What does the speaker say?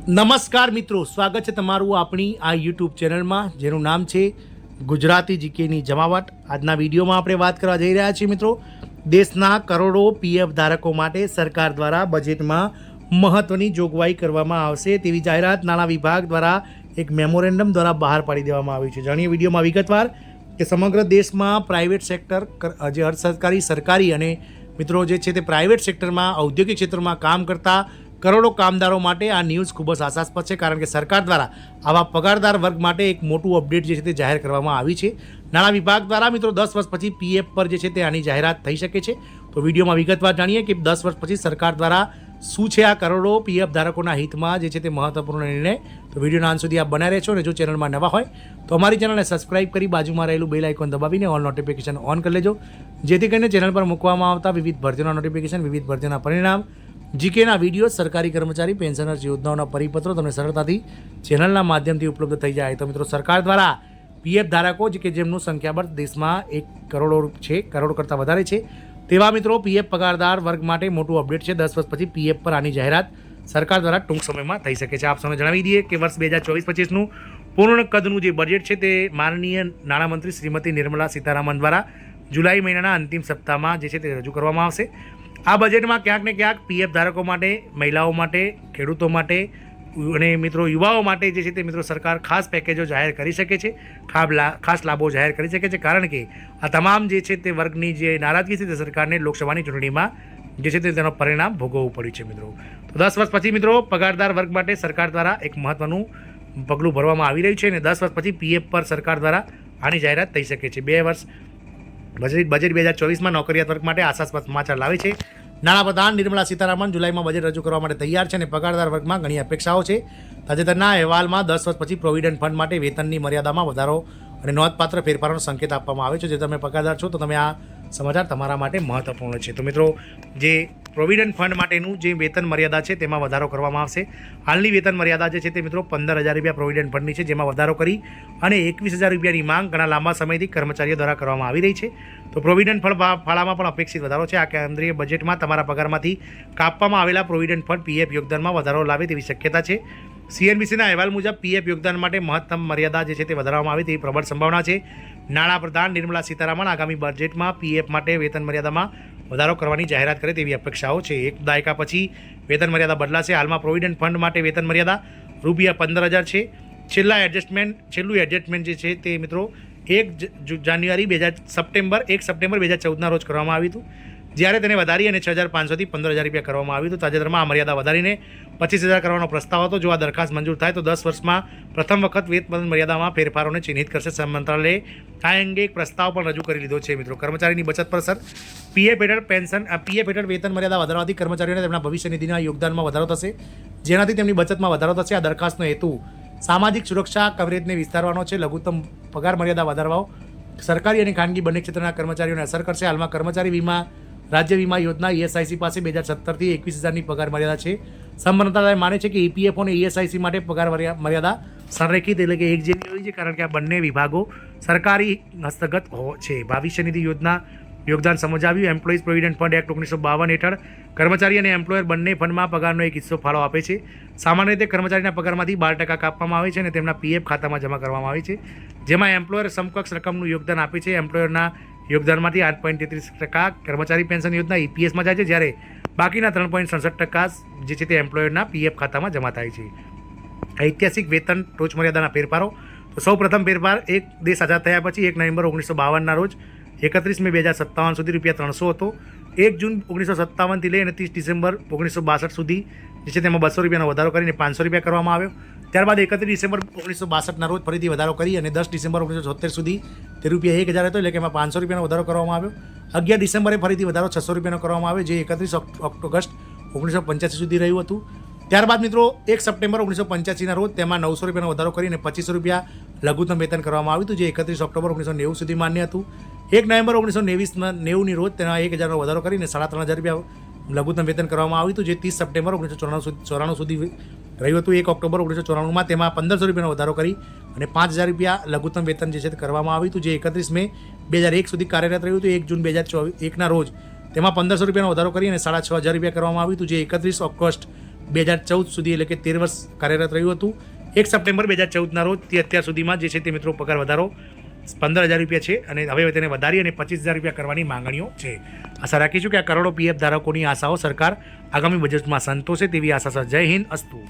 નમસ્કાર મિત્રો, સ્વાગત છે તમારું આપણી આ યુટ્યુબ ચેનલમાં જેનું નામ છે ગુજરાતી જીકેની જમાવટ. આજના વિડીયોમાં આપણે વાત કરવા જઈ રહ્યા છીએ મિત્રો, દેશના કરોડો પીએફ ધારકો માટે સરકાર દ્વારા બજેટમાં મહત્ત્વની જોગવાઈ કરવામાં આવશે તેવી જાહેરાત નાણાં વિભાગ દ્વારા એક મેમોરેન્ડમ દ્વારા બહાર પાડી દેવામાં આવી છે. જાણીએ વિડીયોમાં વિગતવાર કે સમગ્ર દેશમાં પ્રાઇવેટ સેક્ટર જે અર્ધ સરકારી અને મિત્રો જે છે તે પ્રાઇવેટ સેક્ટરમાં ઔદ્યોગિક ક્ષેત્રમાં કામ કરતા કરોડો કામદારો માટે આ ન્યૂઝ ખૂબ જ આશાસ્પદ છે, કારણ કે સરકાર દ્વારા આવા પગારદાર વર્ગ માટે એક મોટું અપડેટ જે છે તે જાહેર કરવામાં આવી છે. નાણાં વિભાગ દ્વારા મિત્રો 10 વર્ષ પછી પીએફ પર જે છે તે આની જાહેરાત થઈ શકે છે. તો વિડીયોમાં વિગતવાર જાણીએ કે 10 વર્ષ પછી સરકાર દ્વારા શું છે આ કરોડો પીએફ ધારકોના હિતમાં જે છે તે મહત્વપૂર્ણ નિર્ણય. તો વિડીયોના અંત સુધી આપ બનાવી રહેશો અને જો ચેનલમાં નવા હોય તો અમારી ચેનલને સબસ્ક્રાઇબ કરી બાજુમાં રહેલું બેલ આઇકોન દબાવીને ઓલ નોટિફિકેશન ઓન કરી લેજો, જેથી કરીને ચેનલ પર મૂકવામાં આવતા વિવિધ ભરતીઓના નોટિફિકેશન, વિવિધ ભરતીઓના પરિણામ, જીકેના વિડીયો, સરકારી કર્મચારી પેન્શનર્સ યોજનાઓના પરિપત્રો તમને સરળતાથી ચેનલના માધ્યમથી ઉપલબ્ધ થઈ જાય. તો મિત્રો, સરકાર દ્વારા પીએફ ધારકો કે જેમનું સંખ્યાબળ દેશમાં 1 કરોડ છે, કરોડ કરતાં વધારે છે, તેવા મિત્રો પીએફ પગારદાર વર્ગ માટે મોટું અપડેટ છે. 10 વર્ષ પછી પીએફ પર આની જાહેરાત સરકાર દ્વારા ટૂંક સમયમાં થઈ શકે છે. આપ સૌને જણાવી દઈએ કે વર્ષ 2024-25નું પૂર્ણ કદનું જે બજેટ છે તે માનનીય નાણામંત્રી શ્રીમતી નિર્મલા સીતારામન દ્વારા જુલાઈ મહિનાના અંતિમ સપ્તાહમાં જે છે તે રજૂ કરવામાં આવશે. આ બજેટમાં ક્યાંક ને ક્યાંક પીએફ ધારકો માટે, મહિલાઓ માટે, ખેડૂતો માટે અને મિત્રો યુવાઓ માટે જે છે તે મિત્રો સરકાર ખાસ પેકેજો જાહેર કરી શકે છે, ખાસ લાભો જાહેર કરી શકે છે, કારણ કે આ તમામ જે છે તે વર્ગની જે નારાજગી છે તે સરકારને લોકસભાની ચૂંટણીમાં જે છે તે તેનો પરિણામ ભોગવવું પડ્યું છે મિત્રો. તો 10 વર્ષ પછી મિત્રો પગારદાર વર્ગ માટે સરકાર દ્વારા એક મહત્ત્વનું પગલું ભરવામાં આવી રહ્યું છે અને 10 વર્ષ પછી પીએફ પર સરકાર દ્વારા આની જાહેરાત થઈ શકે છે. 2 વર્ષ બજેટ 2024માં નોકરિયાત વર્ગ માટે આશાસ્પદ સમાચાર લાવે છે. નાણાપ્રધાન નિર્મલા સીતારામન જુલાઈમાં બજેટ રજૂ કરવા માટે તૈયાર છે અને પગારદાર વર્ગમાં ઘણી અપેક્ષાઓ છે. તાજેતરના અહેવાલમાં 10 વર્ષ પછી પ્રોવિડન્ટ ફંડ માટે વેતનની મર્યાદામાં વધારો અને નોંધપાત્ર ફેરફારોનો સંકેત આપવામાં આવે છે. જો તમે પગારદાર છો તો તમે આ સમાચાર તમારા માટે મહત્વપૂર્ણ છે. તો મિત્રો, જે પ્રોવિડન્ટ ફંડ માટેનું જે વેતન મર્યાદા છે તેમાં વધારો કરવામાં આવશે. હાલની વેતન મર્યાદા જે છે તે મિત્રો 15,000 રૂપિયા પ્રોવિડન્ટ ફંડની છે, જેમાં વધારો કરી અને 21,000 રૂપિયાની માંગ ઘણા લાંબા સમયથી કર્મચારીઓ દ્વારા કરવામાં આવી રહી છે. તો પ્રોવિડન્ટ ફંડ ફાળામાં પણ અપેક્ષિત વધારો છે. આ કેન્દ્રીય બજેટમાં તમારા પગારમાંથી કાપવામાં આવેલા પ્રોવિડન્ટ ફંડ પીએફ યોગદાનમાં વધારો લાવે તેવી શક્યતા છે. સીએનબીસીના અહેવાલ મુજબ પીએફ યોગદાન માટે મહત્તમ મર્યાદા જે છે તે વધારવામાં આવે તેવી પ્રબળ સંભાવના છે. નાણાપ્રધાન નિર્મલા સીતારામન આગામી બજેટમાં પીએફ માટે વેતન મર્યાદામાં વધારો કરવાની જાહેરાત કરે તેવી અપેક્ષાઓ છે. એક દાયકા પછી વેતન મર્યાદા બદલાશે. હાલમાં પ્રોવિડન્ટ ફંડ માટે વેતન મર્યાદા રૂપિયા 15,000 છે. છેલ્લું એડજસ્ટમેન્ટ જે છે તે મિત્રો 1 સપ્ટેમ્બર 2014ના રોજ કરવામાં આવ્યું હતું, જ્યારે તેને વધારી અને 6,500થી 15,000 રૂપિયા કરવામાં આવ્યું હતું. તાજેતરમાં આ મર્યાદા વધારીને 25,000 કરવાનો પ્રસ્તાવ હતો. જો આ દરખાસ્ત મંજૂર થાય તો 10 વર્ષમાં પ્રથમ વખત વેતન મર્યાદામાં ફેરફારોને ચિહ્નિત કરશે. મંત્રાલયે આ અંગે એક પ્રસ્તાવ પણ રજૂ કરી લીધો છે મિત્રો. કર્મચારીની બચત પર અસર. પીએફ હેઠળ વેતન મર્યાદા વધારવાથી કર્મચારીઓને તેમના ભવિષ્ય નિધિના યોગદાનમાં વધારો થશે, જેનાથી તેમની બચતમાં વધારો થશે. આ દરખાસ્તનો હેતુ સામાજિક સુરક્ષા કવરેજને વિસ્તારવાનો છે. લઘુત્તમ પગાર મર્યાદા વધારવા સરકારી અને ખાનગી બંને ક્ષેત્રના કર્મચારીઓને અસર કરશે. હાલમાં કર્મચારી વીમા રાજ્ય વીમા યોજના ઈએસઆઈસી પાસે 2017થી 21,000ની પગાર મર્યાદા છે. મંત્રાલય માને છે કે ઈપીએફઓ અને ઈએસઆઈસી માટે પગાર મર્યાદા સંરેખિત એટલે કે એક જેવી હોય છે, કારણ કે આ બંને વિભાગો સરકારી હસ્તગત છે. ભવિષ્ય નિધિ યોજના યોગદાન સમજાવ્યું. એમ્પ્લોઈઝ પ્રોવિડન્ટ ફંડ એક્ટ 1952 હેઠળ કર્મચારી અને એમ્પ્લોયર બંને ફંડમાં પગારનો એક હિસ્સો ફાળો આપે છે. સામાન્ય રીતે કર્મચારીના પગારમાંથી 12% કાપવામાં આવે છે અને તેમના પીએફ ખાતામાં જમા કરવામાં આવે છે, જેમાં એમ્પ્લોયર સમકક્ષ રકમનું યોગદાન આપે છે. એમ્પ્લોયરના યોગદાનમાંથી 8.33% કર્મચારી પેન્શન યોજના ઈપીએસમાં જાય છે, જ્યારે બાકીના 3.67% જે છે તે એમ્પ્લોયરના પીએફ ખાતામાં જમા થાય છે. ઐતિહાસિક વેતન ટોચ મર્યાદાના ફેરફારો. તો સૌ પ્રથમ ફેરફાર એક દેશ આઝાદ થયા પછી 1 નવેમ્બર 1952ના રોજ 31 મે 2057 સુધી રૂપિયા 300 હતો. 1 જૂન 1957થી લઈ અને 30 ડિસેમ્બર 1962 સુધી જે છે તેમાં 200 રૂપિયાનો વધારો કરીને 500 રૂપિયા કરવામાં આવ્યો. ત્યારબાદ 31 ડિસેમ્બર 1962ના રોજ ફરીથી વધારો કરી અને 10 ડિસેમ્બર 1976 સુધી તે રૂપિયા 1,000 હતો, એટલે કે એમાં 500 રૂપિયાનો વધારો કરવામાં આવ્યો. 11 ડિસેમ્બરે ફરીથી વધારો 600 રૂપિયાનો કરવામાં આવ્યો, જે 31 ઓગસ્ટ 1985 સુધી રહ્યું હતું. ત્યારબાદ મિત્રો 1 સપ્ટેમ્બર 1985ના રોજ તેમાં 900 રૂપિયાનો વધારો કરીને 2500 રૂપિયા લઘુત્તમ વેતન કરવામાં આવ્યું હતું, જે 31 ઓક્ટોબર 1990 સુધી માન્ય હતું. 1 નવેમ્બર 1990ની રોજ તેમાં 1,000નો વધારો કરીને 3,500 રૂપિયા લઘુત્તમ વેતન કરવામાં આવ્યું હતું, જે 30 સપ્ટેમ્બર 1994 સુધી રહ્યું હતું. 1 ઓક્ટોબર 1994માં તેમાં 1,500 રૂપિયાનો વધારો કરી અને 5,000 રૂપિયા લઘુત્તમ વેતન જે છે તે કરવામાં આવ્યું હતું, જે 31 મે 2001 સુધી કાર્યરત રહ્યું હતું. 1 જૂન 2001ના રોજ તેમાં 1,500 રૂપિયાનો વધારો કરી અને 6,500 રૂપિયા કરવામાં આવ્યું હતું, જે 31 ઓગસ્ટ 2014 સુધી એટલે કે 13 વર્ષ કાર્યરત રહ્યું હતું. 1 સપ્ટેમ્બર 2014ના રોજ તે અત્યાર સુધીમાં જે છે તે મિત્રો પગાર વધારો 15,000 રૂપિયા છે અને હવે તેને વધારી અને 25,000 રૂપિયા કરવાની માંગણીઓ છે. આશા રાખીશું કે આ કરોડો પીએફ ધારકોની આશાઓ સરકાર આગામી બજેટમાં સંતોષે તેવી આશા છે. જય હિન્દ, અસ્તુ.